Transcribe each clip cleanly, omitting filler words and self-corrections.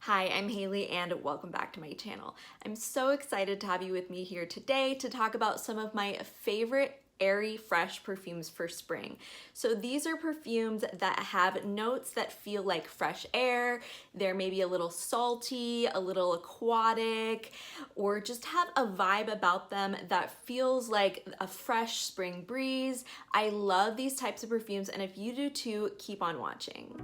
Hi, I'm Haley and welcome back to my channel. I'm so excited to have you with me here today to talk about some of my favorite airy fresh perfumes for spring. So these are perfumes that have notes that feel like fresh air. They're maybe a little salty, a little aquatic, or just have a vibe about them that feels like a fresh spring breeze. I love these types of perfumes, and if you do too, keep on watching.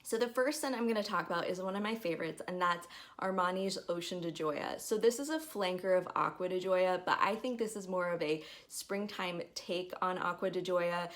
So the first scent I'm going to talk about is one of my favorites, and that's Armani's Ocean de Gioia. So this is a flanker of Aqua de Gioia, but I think this is more of a springtime take on Aqua de Gioia,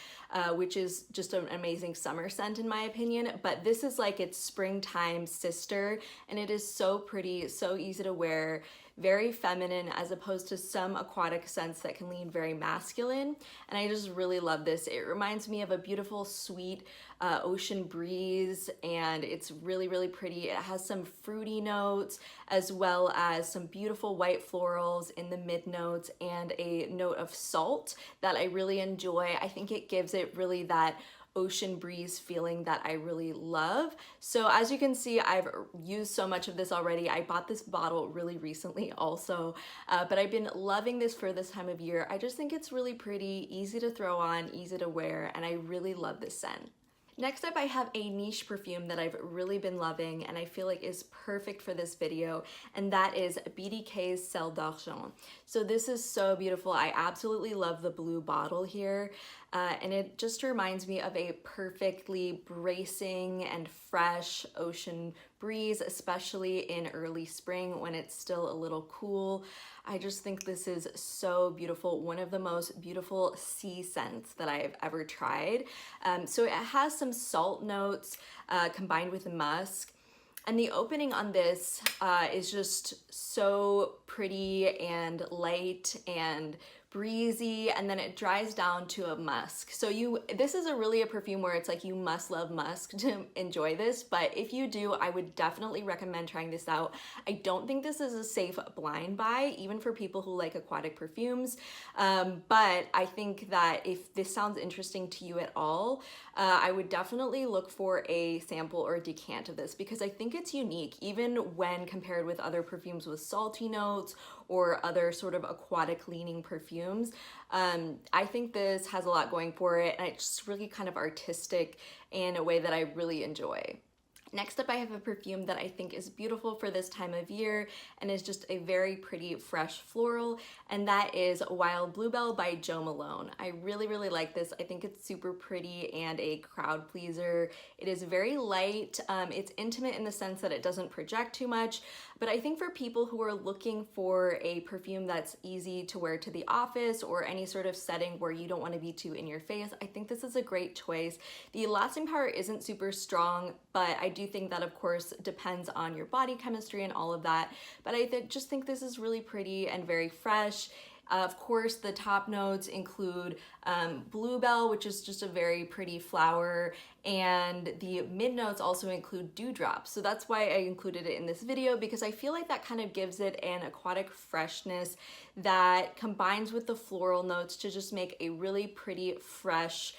which is just an amazing summer scent in my opinion. But this is like its springtime sister, and it is so pretty, so easy to wear, very feminine as opposed to some aquatic scents that can lean very masculine. And I just really love this. It reminds me of a beautiful, sweet ocean breeze, and it's really, really pretty. It has some fruity notes as well as some beautiful white florals in the mid notes and a note of salt that I really enjoy. I think it gives it really that ocean breeze feeling that I really love. So as you can see, I've used so much of this already. I bought this bottle really recently also, but I've been loving this for this time of year. I just think it's really pretty, easy to throw on, easy to wear, and I really love this scent. Next up, I have a niche perfume that I've really been loving and I feel like is perfect for this video, and that is Bdk Sel d'Argent. So this is so beautiful. I absolutely love the blue bottle here, and it just reminds me of a perfectly bracing and fresh ocean breeze, especially in early spring when it's still a little cool. I just think this is so beautiful. One of the most beautiful sea scents that I've ever tried. So it has some salt notes combined with musk. And the opening on this is just so pretty and light and breezy, and then it dries down to a musk. So this is really a perfume where it's like you must love musk to enjoy this, but if you do, I would definitely recommend trying this out. I don't think this is a safe blind buy, even for people who like aquatic perfumes, but I think that if this sounds interesting to you at all, I would definitely look for a sample or a decant of this because I think it's unique, even when compared with other perfumes with salty notes or other sort of aquatic leaning perfumes. I think this has a lot going for it, and it's just really kind of artistic in a way that I really enjoy. Next up, I have a perfume that I think is beautiful for this time of year and is just a very pretty fresh floral, and that is Wild Bluebell by Jo Malone. I really, really like this. I think it's super pretty and a crowd pleaser. It is very light. It's intimate in the sense that it doesn't project too much, but I think for people who are looking for a perfume that's easy to wear to the office or any sort of setting where you don't want to be too in your face, I think this is a great choice. The lasting power isn't super strong, but I do think that of course depends on your body chemistry and all of that, but I just think this is really pretty and very fresh. Of course, the top notes include Bluebell, which is just a very pretty flower, and the mid notes also include dewdrops. So that's why I included it in this video, because I feel like that kind of gives it an aquatic freshness that combines with the floral notes to just make a really pretty fresh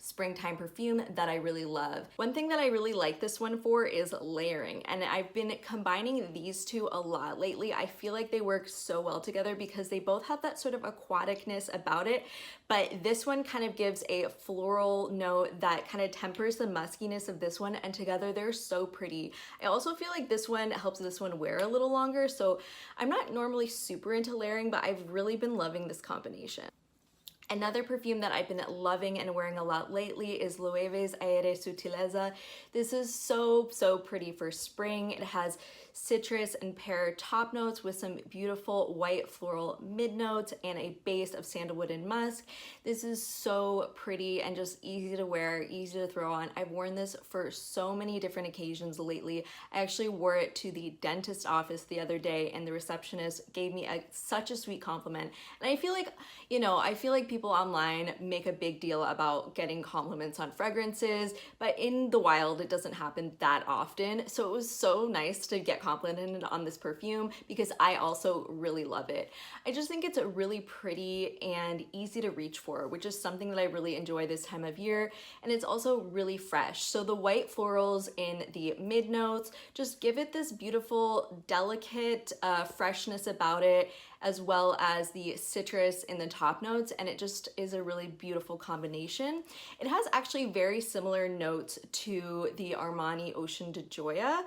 springtime perfume that I really love. One thing that I really like this one for is layering, and I've been combining these two a lot lately. I feel like they work so well together because they both have that sort of aquaticness about it, but this one kind of gives a floral note that kind of tempers the muskiness of this one, and together they're so pretty. I also feel like this one helps this one wear a little longer, so I'm not normally super into layering, but I've really been loving this combination. Another perfume that I've been loving and wearing a lot lately is Loewe's Aire Sutileza. This is so, so pretty for spring. It has citrus and pear top notes with some beautiful white floral mid notes and a base of sandalwood and musk. This is so pretty and just easy to wear, easy to throw on. I've worn this for so many different occasions lately. I actually wore it to the dentist office the other day, and the receptionist gave me such a sweet compliment. And I feel like, I feel like people people online make a big deal about getting compliments on fragrances, but in the wild, it doesn't happen that often. So it was so nice to get complimented on this perfume because I also really love it. I just think it's really pretty and easy to reach for, which is something that I really enjoy this time of year. And it's also really fresh. So the white florals in the mid notes just give it this beautiful, delicate freshness about it, as well as the citrus in the top notes, and it just is a really beautiful combination. It has actually very similar notes to the Armani Ocean de Gioia.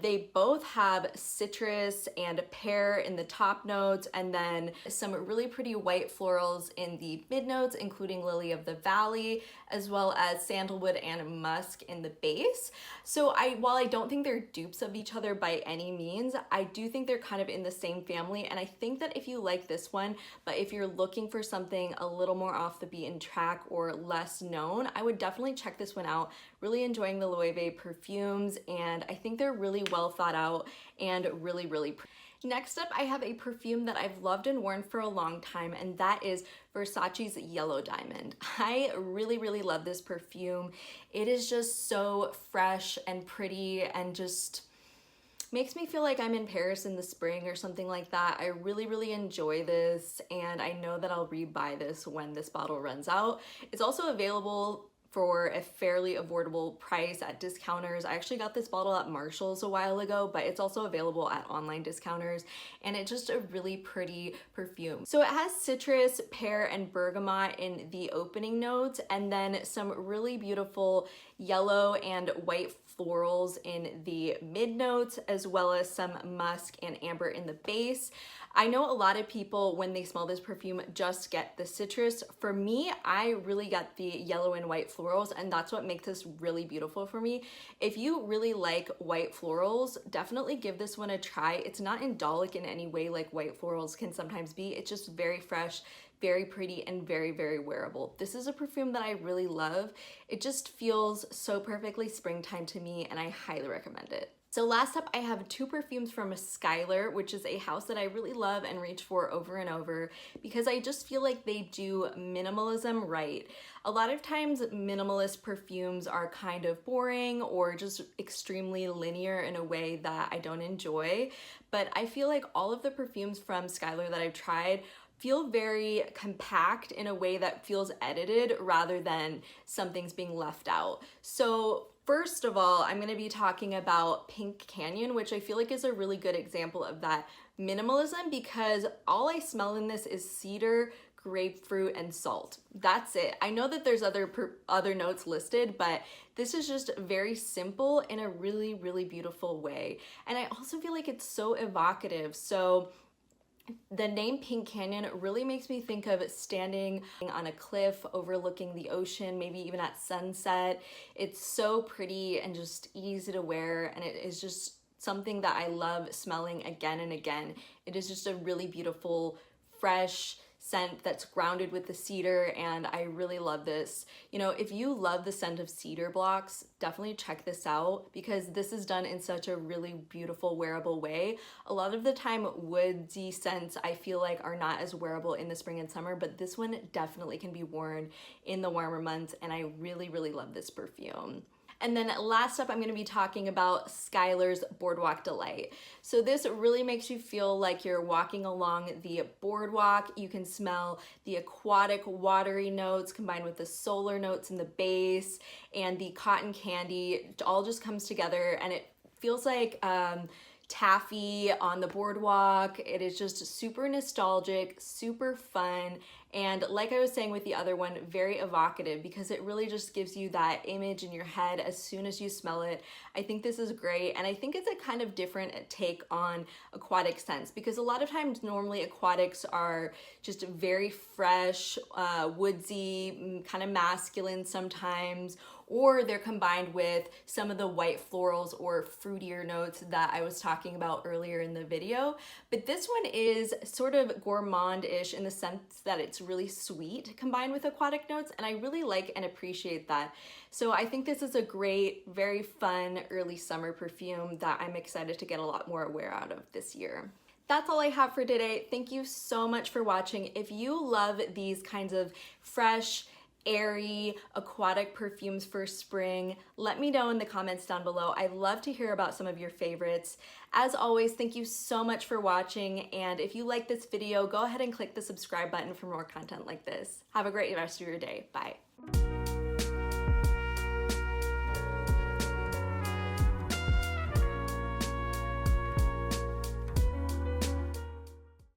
They both have citrus and pear in the top notes, and then some really pretty white florals in the mid notes, including Lily of the Valley, as well as sandalwood and musk in the base. So while I don't think they're dupes of each other by any means, I do think they're kind of in the same family, and I think that if you like this one, but if you're looking for something a little more off the beaten track or less known, I would definitely check this one out. Really enjoying the Loewe perfumes, and I think they're really well thought out and really, really pretty. Next up, I have a perfume that I've loved and worn for a long time, and that is Versace's Yellow Diamond. I really, really love this perfume. It is just so fresh and pretty and just makes me feel like I'm in Paris in the spring or something like that. I really, really enjoy this, and I know that I'll rebuy this when this bottle runs out. It's also available for a fairly affordable price at discounters. I actually got this bottle at Marshall's a while ago, but it's also available at online discounters, and it's just a really pretty perfume. So it has citrus, pear, and bergamot in the opening notes, and then some really beautiful yellow and white florals in the mid notes, as well as some musk and amber in the base. I know a lot of people, when they smell this perfume, just get the citrus. For me, I really get the yellow and white florals, and that's what makes this really beautiful for me. If you really like white florals, definitely give this one a try. It's not indolic in any way like white florals can sometimes be. It's just very fresh, very pretty, and very, very wearable. This is a perfume that I really love. It just feels so perfectly springtime to me, and I highly recommend it. So last up, I have two perfumes from Skylar, which is a house that I really love and reach for over and over because I just feel like they do minimalism right. A lot of times minimalist perfumes are kind of boring or just extremely linear in a way that I don't enjoy, but I feel like all of the perfumes from Skylar that I've tried feel very compact in a way that feels edited rather than something's being left out. So first of all, I'm going to be talking about Pink Canyon, which I feel like is a really good example of that minimalism because all I smell in this is cedar, grapefruit, and salt. That's it. I know that there's other notes listed, but this is just very simple in a really, really beautiful way. And I also feel like it's so evocative. So the name Pink Canyon really makes me think of standing on a cliff overlooking the ocean, maybe even at sunset. It's so pretty and just easy to wear, and it is just something that I love smelling again and again. It is just a really beautiful, fresh scent that's grounded with the cedar, and I really love this. You know, if you love the scent of cedar blocks, definitely check this out because this is done in such a really beautiful, wearable way. A lot of the time, woodsy scents I feel like are not as wearable in the spring and summer, but this one definitely can be worn in the warmer months, and I really, really love this perfume. And then last up, I'm going to be talking about Skylar's Boardwalk Delight. So this really makes you feel like you're walking along the boardwalk. You can smell the aquatic, watery notes combined with the solar notes in the base and the cotton candy. It all just comes together, and it feels like taffy on the boardwalk. It is just super nostalgic, super fun, and like I was saying with the other one, very evocative because it really just gives you that image in your head as soon as you smell it. I think this is great, and I think it's a kind of different take on aquatic scents because a lot of times normally aquatics are just very fresh, woodsy, kind of masculine sometimes, or they're combined with some of the white florals or fruitier notes that I was talking about earlier in the video. But this one is sort of gourmand-ish in the sense that it's really sweet combined with aquatic notes, and I really like and appreciate that. So I think this is a great, very fun early summer perfume that I'm excited to get a lot more wear out of this year. That's all I have for today. Thank you so much for watching. If you love these kinds of fresh, airy, aquatic perfumes for spring, let me know in the comments down below. I'd love to hear about some of your favorites. As always, thank you so much for watching, and if you like this video, go ahead and click the subscribe button for more content like this. Have a great rest of your day. Bye.